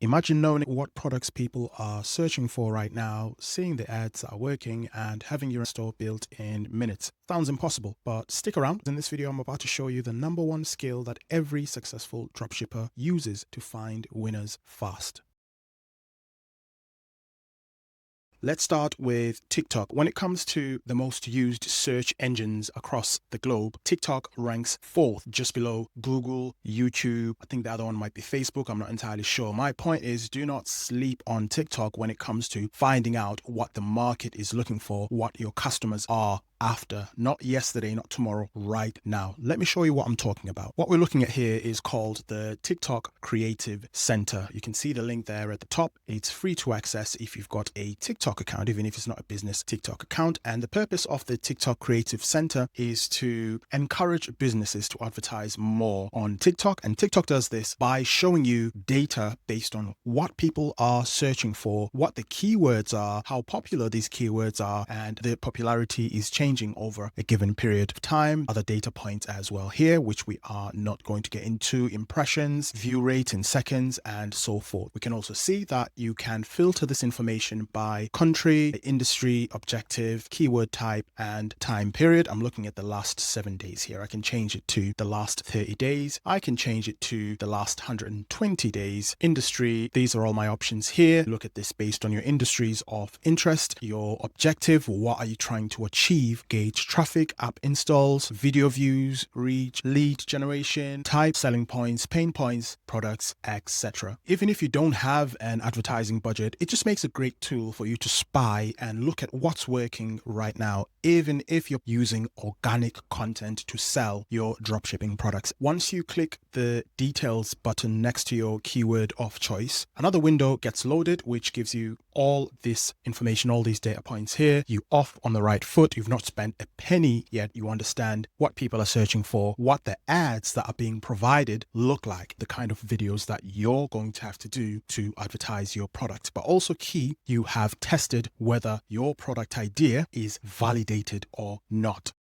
Imagine knowing what products people are searching for right now, seeing the ads that are working, and having your store built in minutes. Sounds impossible, but stick around. In this video, I'm about to show you the number one skill that every successful dropshipper uses to find winners fast. Let's start with TikTok. When it comes to the most used search engines across the globe, TikTok ranks fourth, just below Google, YouTube. I think the other one might be Facebook. I'm not entirely sure. My point is, do not sleep on TikTok when it comes to finding out what the market is looking for, what your customers are after, not yesterday, not tomorrow, right now. Let me show you what I'm talking about. What we're looking at here is called the TikTok Creative Center. You can see the link there at the top. It's free to access if you've got a TikTok account, even if it's not a business TikTok account. And the purpose of the TikTok Creative Center is to encourage businesses to advertise more on TikTok. And TikTok does this by showing you data based on what people are searching for, what the keywords are, how popular these keywords are, and the popularity is changing over a given period of time. Other data points as well here, which we are not going to get into: impressions, view rate in seconds, and so forth. We can also see that you can filter this information by country, industry, objective, keyword type, and time period. I'm looking at the last 7 days here. I can change it to the last 30 days. I can change it to the last 120 days. Industry, these are all my options here. Look at this based on your industries of interest, your objective, what are you trying to achieve, gauge traffic, app installs, video views, reach, lead generation, type, selling points, pain points, products, etc. Even if you don't have an advertising budget, it just makes a great tool for you to spy and look at what's working right now, even if you're using organic content to sell your dropshipping products. Once you click the details button next to your keyword of choice, another window gets loaded, which gives you all this information, all these data points here. You off on the right foot. You've not spent a penny yet. You understand what people are searching for, what the ads that are being provided look like, the kind of videos that you're going to have to do to advertise your product. But also key, you have tested whether your product idea is validated or not.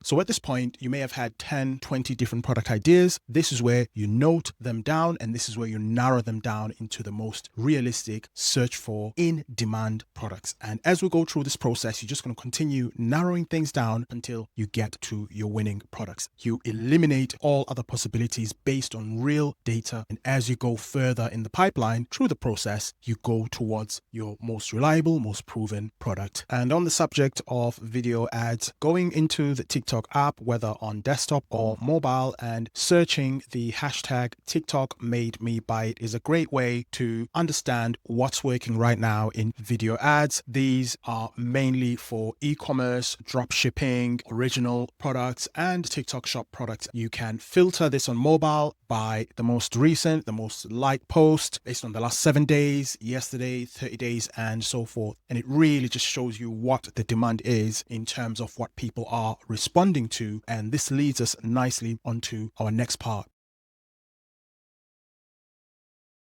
So at this point, you may have had 10, 20 different product ideas. This is where you note them down, and this is where you narrow them down into the most realistic search for in-demand products. And as we go through this process, you're just going to continue narrowing things down until you get to your winning products. You eliminate all other possibilities based on real data. And as you go further in the pipeline through the process, you go towards your most reliable, most proven product. And on the subject of video ads, going into the TikTok app, whether on desktop or mobile, and searching the hashtag TikTok made me buy it is a great way to understand what's working right now in video ads. These are mainly for e-commerce, drop shipping, original products, and TikTok shop products. You can filter this on mobile by the most recent, the most liked post based on the last 7 days, yesterday, 30 days, and so forth. And it really just shows you what the demand is in terms of what people are responding to. And this leads us nicely onto our next part.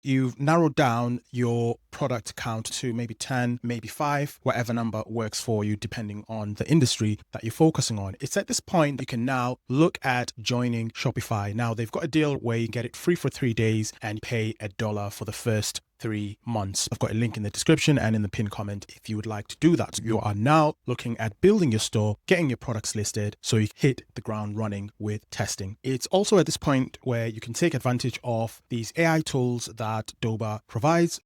You've narrowed down your product count to maybe 10, maybe 5, whatever number works for you, depending on the industry that you're focusing on. It's at this point you can now look at joining Shopify. Now, they've got a deal where you get it free for 3 days and pay $1 for the first 3 months. I've got a link in the description and in the pinned comment if you would like to do that. You are now looking at building your store, getting your products listed, so you hit the ground running with testing. It's also at this point where you can take advantage of these AI tools that Doba provides.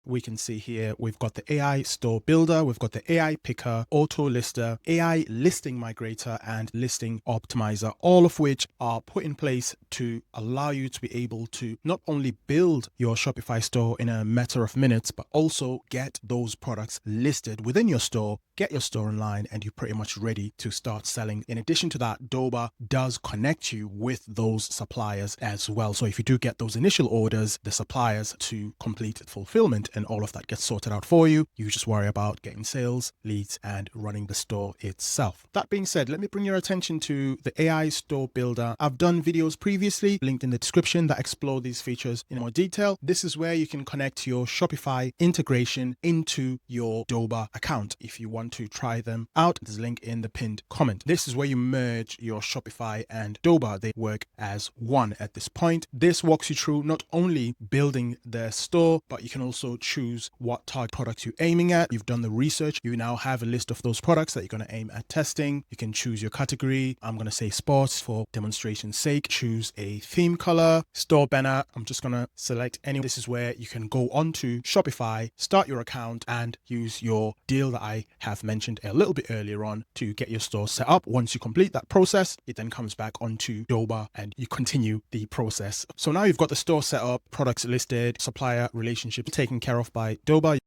We can see here, we've got the AI store builder, we've got the AI picker, auto lister, AI listing migrator, and listing optimizer, all of which are put in place to allow you to be able to not only build your Shopify store in a matter of minutes, but also get those products listed within your store, get your store online, and you're pretty much ready to start selling. In addition to that, Doba does connect you with those suppliers as well. So if you do get those initial orders, the suppliers to complete fulfillment, and all of that gets sorted out for you. You just worry about getting sales, leads, and running the store itself. That being said, let me bring your attention to the AI store builder. I've done videos previously, linked in the description, that explore these features in more detail. This is where you can connect your Shopify integration into your Doba account. If you want to try them out, there's a link in the pinned comment. This is where you merge your Shopify and Doba. They work as one at this point. This walks you through not only building the store, but you can also choose what target products you're aiming at. You've done the research. You now have a list of those products that you're going to aim at testing. You can choose your category. I'm going to say sports for demonstration's sake. Choose a theme color, store banner. I'm just going to select any. This is where you can go onto Shopify, start your account, and use your deal that I have mentioned a little bit earlier on to get your store set up. Once you complete that process, it then comes back onto Doba and you continue the process. So now you've got the store set up, products listed, supplier relationship taken care of by Doba.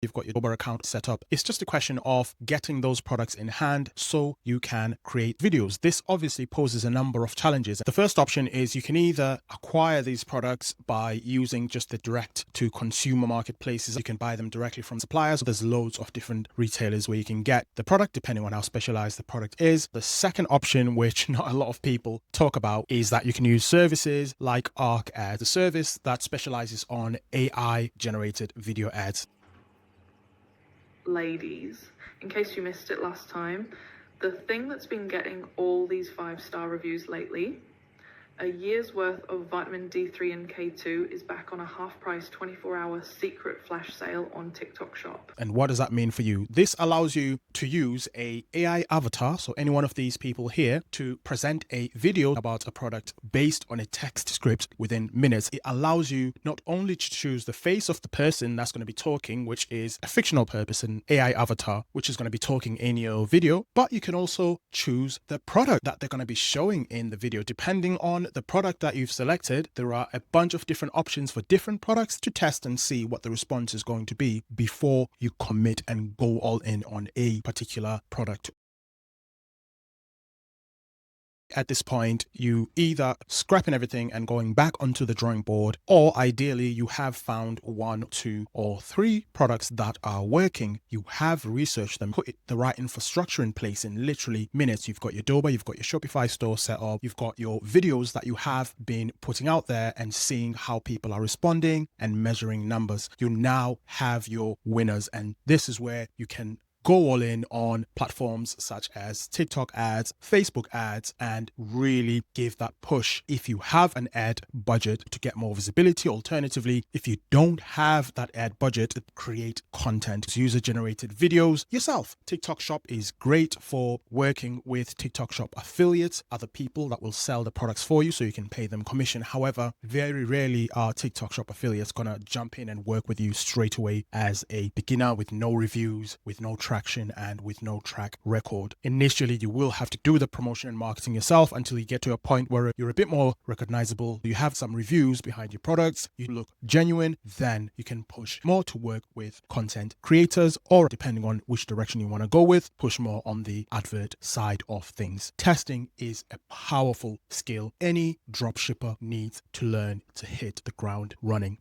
You've got your Doba account set up. It's just a question of getting those products in hand so you can create videos. This obviously poses a number of challenges. The first option is you can either acquire these products by using just the direct to consumer marketplaces. You can buy them directly from suppliers. There's loads of different retailers where you can get the product depending on how specialized the product is. The second option, which not a lot of people talk about, is that you can use services like Arc as a service that specializes on AI generated video ads. Ladies, in case you missed it last time, the thing that's been getting all these 5-star reviews lately, a year's worth of vitamin D3 and K2 is back on a half-price 24-hour secret flash sale on TikTok Shop. And what does that mean for you? This allows you to use a AI avatar, so any one of these people here, to present a video about a product based on a text script within minutes. It allows you not only to choose the face of the person that's going to be talking, which is a fictional person, AI avatar, which is going to be talking in your video, but you can also choose the product that they're going to be showing in the video. Depending on the product that you've selected, there are a bunch of different options for different products to test and see what the response is going to be before you commit and go all in on a particular product. At this point, you either scrapping everything and going back onto the drawing board, or ideally you have found 1, 2, or 3 products that are working. You have researched them, put the right infrastructure in place in literally minutes. You've got your Doba, you've got your Shopify store set up, you've got your videos that you have been putting out there and seeing how people are responding and measuring numbers. You now have your winners, and this is where you can go all in on platforms such as TikTok ads, Facebook ads, and really give that push if you have an ad budget to get more visibility. Alternatively, if you don't have that ad budget, create content, user-generated videos yourself. TikTok Shop is great for working with TikTok Shop affiliates, other people that will sell the products for you so you can pay them commission. However, very rarely are TikTok Shop affiliates gonna jump in and work with you straight away as a beginner with no reviews, with no traction, and with no track record. Initially, you will have to do the promotion and marketing yourself until you get to a point where you're a bit more recognizable. You have some reviews behind your products, you look genuine, then you can push more to work with content creators, or depending on which direction you want to go with, push more on the advert side of things. Testing is a powerful skill any dropshipper needs to learn to hit the ground running.